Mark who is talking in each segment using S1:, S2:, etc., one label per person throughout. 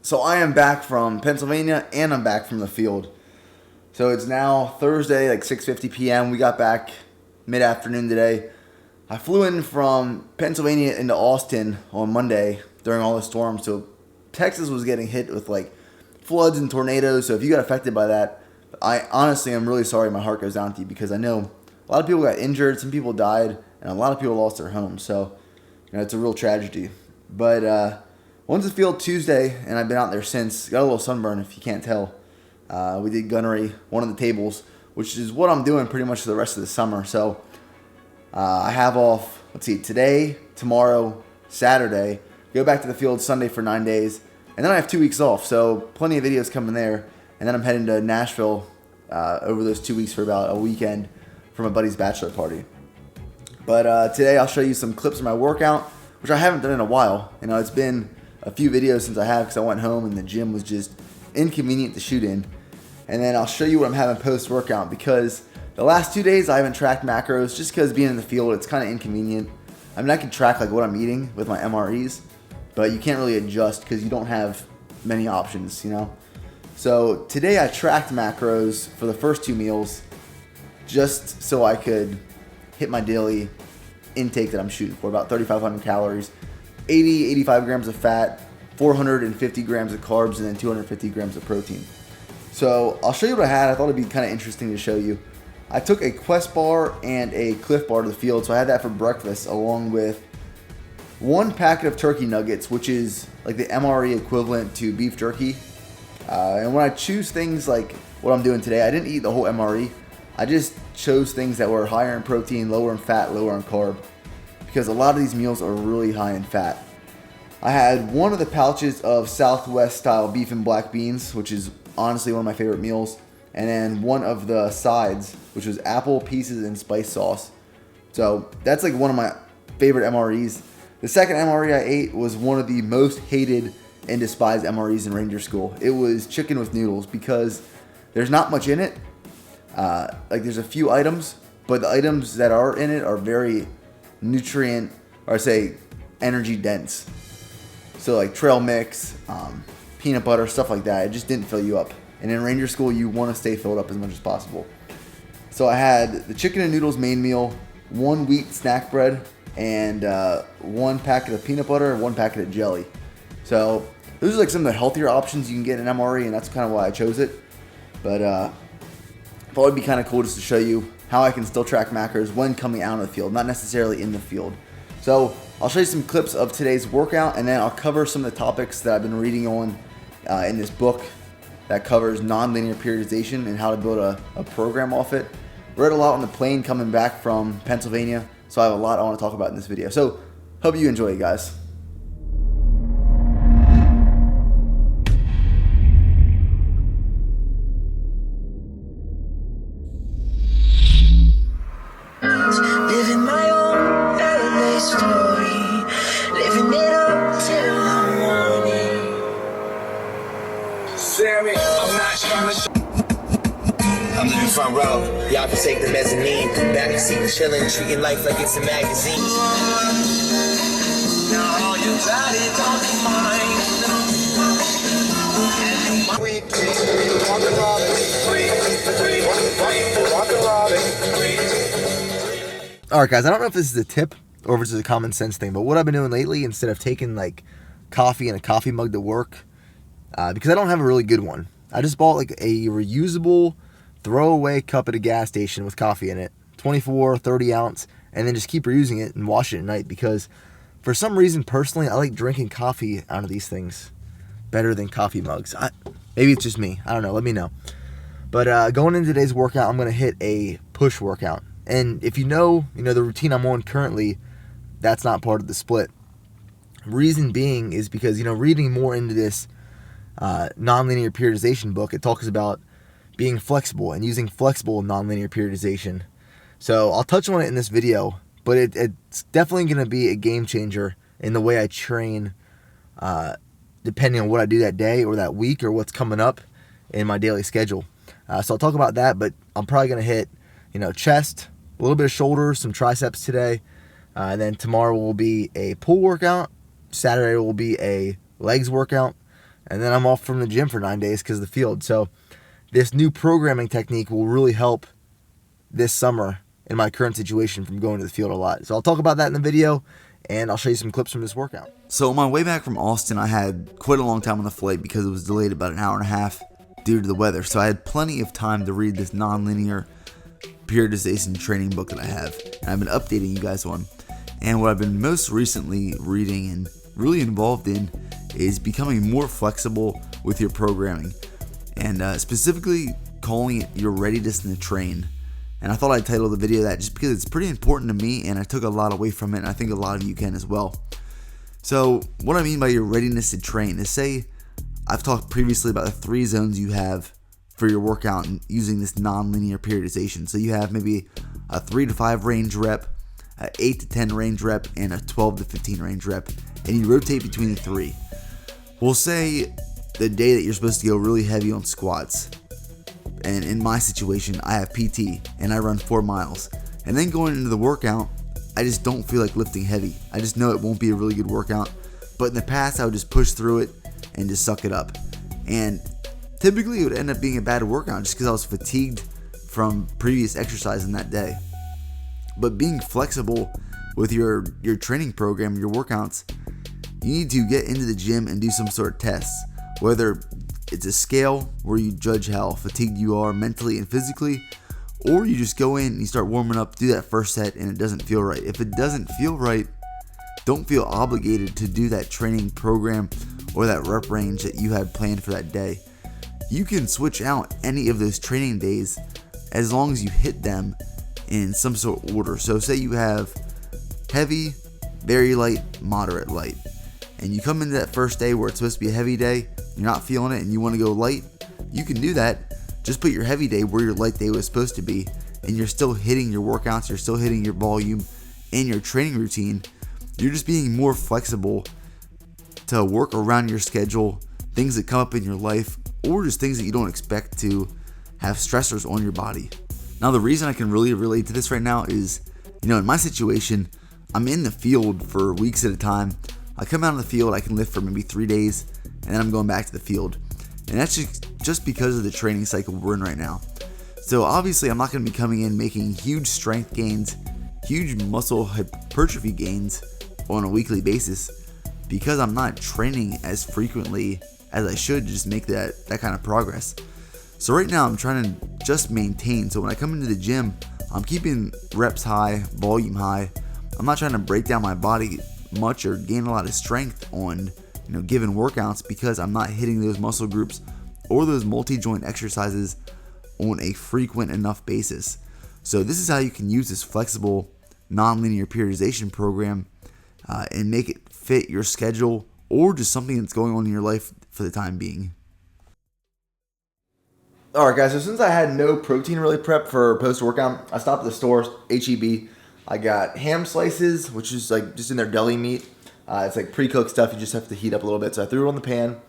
S1: So I am back from Pennsylvania and I'm back from the field. So it's now Thursday, like 6:50 p.m. We got back mid-afternoon today. I flew in from Pennsylvania into Austin on Monday during all the storms. So Texas was getting hit with like floods and tornadoes. So if you got affected by that, I honestly am really sorry. My heart goes out to you because I know a lot of people got injured, some people died, and a lot of people lost their homes. So it's a real tragedy. But went to the field Tuesday, and I've been out there since. Got a little sunburn, if you can't tell. We did gunnery, one of the tables, which is what I'm doing pretty much for the rest of the summer. So I have off, today, tomorrow, Saturday. Go back to the field Sunday for 9 days. And then I have 2 weeks off, so plenty of videos coming there. And then I'm heading to Nashville over those 2 weeks for about a weekend for my buddy's bachelor party. But today I'll show you some clips of my workout, which I haven't done in a while. It's been a few videos since I have because I went home and the gym was just inconvenient to shoot in. And then I'll show you what I'm having post-workout because the last 2 days I haven't tracked macros just because being in the field, it's kind of inconvenient. I mean, I can track like what I'm eating with my MREs, but you can't really adjust because you don't have many options, So today I tracked macros for the first 2 meals just so I could hit my daily intake that I'm shooting for, about 3,500 calories, 85 grams of fat, 450 grams of carbs, and then 250 grams of protein. So I'll show you what I had. I thought it'd be kind of interesting to show you. I took a Quest bar and a Cliff bar to the field, so I had that for breakfast along with 1 packet of turkey nuggets, which is like the MRE equivalent to beef jerky. And when I choose things like what I'm doing today, I didn't eat the whole MRE. I just chose things that were higher in protein, lower in fat, lower in carb, because a lot of these meals are really high in fat. I had 1 of the pouches of Southwest style beef and black beans, which is honestly one of my favorite meals, and then 1 of the sides, which was apple pieces and spice sauce. So that's like one of my favorite MREs. The second MRE I ate was one of the most hated and despised MREs in Ranger School. It was chicken with noodles because there's not much in it. Like there's a few items, but the items that are in it are very nutrient, or say energy dense. So like trail mix, peanut butter, stuff like that. It just didn't fill you up. And in Ranger School, you want to stay filled up as much as possible. So I had the chicken and noodles main meal, 1 wheat snack bread, and 1 packet of peanut butter and 1 packet of jelly. So those are like some of the healthier options you can get in MRE, and that's kind of why I chose it. But I thought it'd be kind of cool just to show you how I can still track macros when coming out of the field, not necessarily in the field. So I'll show you some clips of today's workout, and then I'll cover some of the topics that I've been reading on in this book that covers nonlinear periodization and how to build a program off it. Read a lot on the plane coming back from Pennsylvania, so I have a lot I want to talk about in this video. So hope you enjoy it, guys.
S2: Living my own LA story, living it up till the morning. Sammy, I'm not trying to. I'm living front row. Y'all can take the mezzanine. Back seat chillin', treating life like it's a magazine. Now you got it on your mind.
S1: Alright guys, I don't know if this is a tip or if it's just a common sense thing, but what I've been doing lately, instead of taking like coffee in a coffee mug to work, because I don't have a really good one, I just bought like a reusable throwaway cup at a gas station with coffee in it, 24, 30 ounce, and then just keep reusing it and wash it at night, because for some reason personally I like drinking coffee out of these things better than coffee mugs. Maybe it's just me, I don't know, let me know. But going into today's workout, I'm going to hit a push workout. And if you know the routine I'm on currently, that's not part of the split. Reason being is because, reading more into this nonlinear periodization book, it talks about being flexible and using flexible nonlinear periodization. So I'll touch on it in this video, but it's definitely going to be a game changer in the way I train, depending on what I do that day or that week or what's coming up in my daily schedule. So I'll talk about that, but I'm probably going to hit, chest, a little bit of shoulders, some triceps today. And then tomorrow will be a pull workout. Saturday will be a legs workout. and then I'm off from the gym for 9 days because of the field. So this new programming technique will really help this summer in my current situation from going to the field a lot. So I'll talk about that in the video, and I'll show you some clips from this workout. So on my way back from Austin, I had quite a long time on the flight because it was delayed about an hour and a half due to the weather. So I had plenty of time to read this nonlinear periodization training book that I have, and I've been updating you guys on. And what I've been most recently reading and really involved in is becoming more flexible with your programming, and specifically calling it your Readiness To Train. And I thought I'd title the video that just because it's pretty important to me, and I took a lot away from it, and I think a lot of you can as well. So what I mean by your Readiness To Train is, say I've talked previously about the 3 zones you have for your workout and using this non-linear periodization. So you have maybe a 3 to 5 range rep, an 8 to 10 range rep, and a 12 to 15 range rep, and you rotate between the 3. We'll say the day that you're supposed to go really heavy on squats, and in my situation, I have PT and I run 4 miles, and then going into the workout, I just don't feel like lifting heavy. I just know it won't be a really good workout, but in the past, I would just push through it and just suck it up, and typically it would end up being a bad workout just because I was fatigued from previous exercise in that day. But being flexible with your training program, your workouts, you need to get into the gym and do some sort of tests, whether it's a scale where you judge how fatigued you are mentally and physically, or you just go in and you start warming up, do that first set, and it doesn't feel right. If it doesn't feel right, don't feel obligated to do that training program or that rep range that you had planned for that day. You can switch out any of those training days as long as you hit them in some sort of order. So say you have heavy, very light, moderate, light, and you come into that first day where it's supposed to be a heavy day, you're not feeling it and you want to go light, you can do that. Just put your heavy day where your light day was supposed to be, and you're still hitting your workouts, you're still hitting your volume and your training routine. You're just being more flexible to work around your schedule, things that come up in your life, or just things that you don't expect to have stressors on your body. Now, the reason I can really relate to this right now is, in my situation, I'm in the field for weeks at a time. I come out of the field, I can lift for maybe 3 days, and then I'm going back to the field. And that's just because of the training cycle we're in right now. So obviously, I'm not going to be coming in making huge strength gains, huge muscle hypertrophy gains on a weekly basis, because I'm not training as frequently as I should to just make that kind of progress. So right now I'm trying to just maintain. So when I come into the gym, I'm keeping reps high, volume high. I'm not trying to break down my body much or gain a lot of strength on given workouts, because I'm not hitting those muscle groups or those multi-joint exercises on a frequent enough basis. So this is how you can use this flexible non-linear periodization program and make it fit your schedule or just something that's going on in your life for the time being. Alright guys, so since I had no protein really prep for post-workout, I stopped at the store, HEB. I got ham slices, which is like just in their deli meat. It's like pre-cooked stuff, you just have to heat up a little bit. So I threw it on the pan,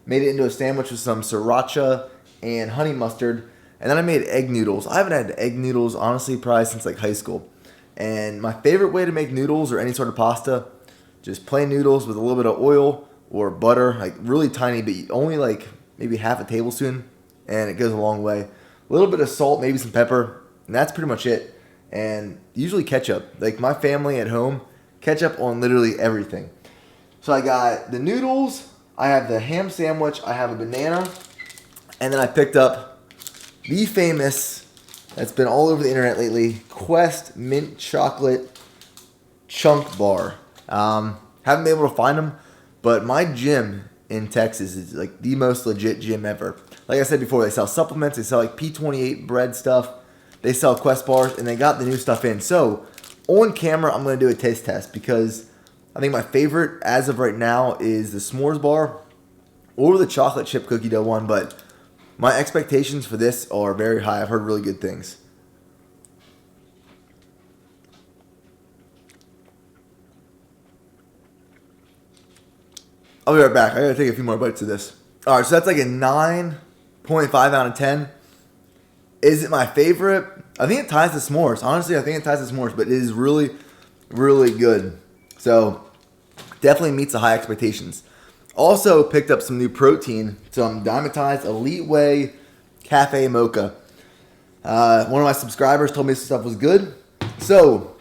S1: made it into a sandwich with some sriracha and honey mustard, and then I made egg noodles. I haven't had egg noodles, honestly, probably since like high school. And my favorite way to make noodles or any sort of pasta, just plain noodles with a little bit of oil or butter, like really tiny, but only like maybe half a tablespoon, and it goes a long way. A little bit of salt, maybe some pepper, and that's pretty much it. And usually ketchup. Like my family at home, ketchup on literally everything. So I got the noodles, I have the ham sandwich, I have a banana, and then I picked up the famous, that's been all over the internet lately, Quest Mint Chocolate Chunk Bar. Haven't been able to find them, but my gym in Texas is like the most legit gym ever. Like I said before, they sell supplements, they sell like P28 bread stuff, they sell Quest bars, and they got the new stuff in. So on camera, I'm going to do a taste test because I think my favorite as of right now is the s'mores bar or the chocolate chip cookie dough one, but my expectations for this are very high. I've heard really good things. I'll be right back. I gotta take a few more bites of this. Alright, so that's like a 9.5 out of 10. Is it my favorite? I think it ties to s'mores. Honestly, I think it ties to s'mores, but it is really, really good. So, definitely meets the high expectations. Also picked up some new protein, some Diamondized Elite Whey Cafe Mocha. One of my subscribers told me this stuff was good. So,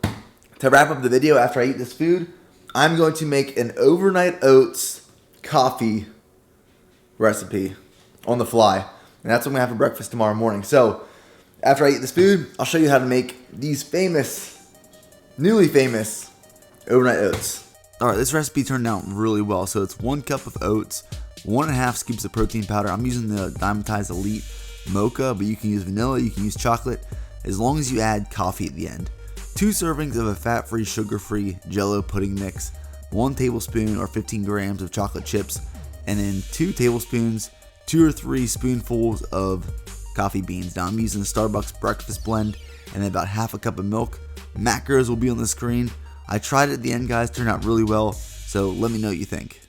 S1: to wrap up the video after I eat this food, I'm going to make an overnight oats coffee recipe on the fly. And that's what I'm going to have for breakfast tomorrow morning. So, after I eat this food, I'll show you how to make these newly famous overnight oats. Alright, this recipe turned out really well. So it's 1 cup of oats, 1.5 scoops of protein powder. I'm using the Diamondized Elite Mocha, but you can use vanilla, you can use chocolate, as long as you add coffee at the end. 2 servings of a fat-free, sugar-free Jell-O pudding mix, 1 tablespoon or 15 grams of chocolate chips, and then 2 tablespoons, 2 or 3 spoonfuls of coffee beans. Now I'm using the Starbucks breakfast blend, and then about half a cup of milk. Macros will be on the screen. I tried it at the end, guys, turned out really well, so let me know what you think.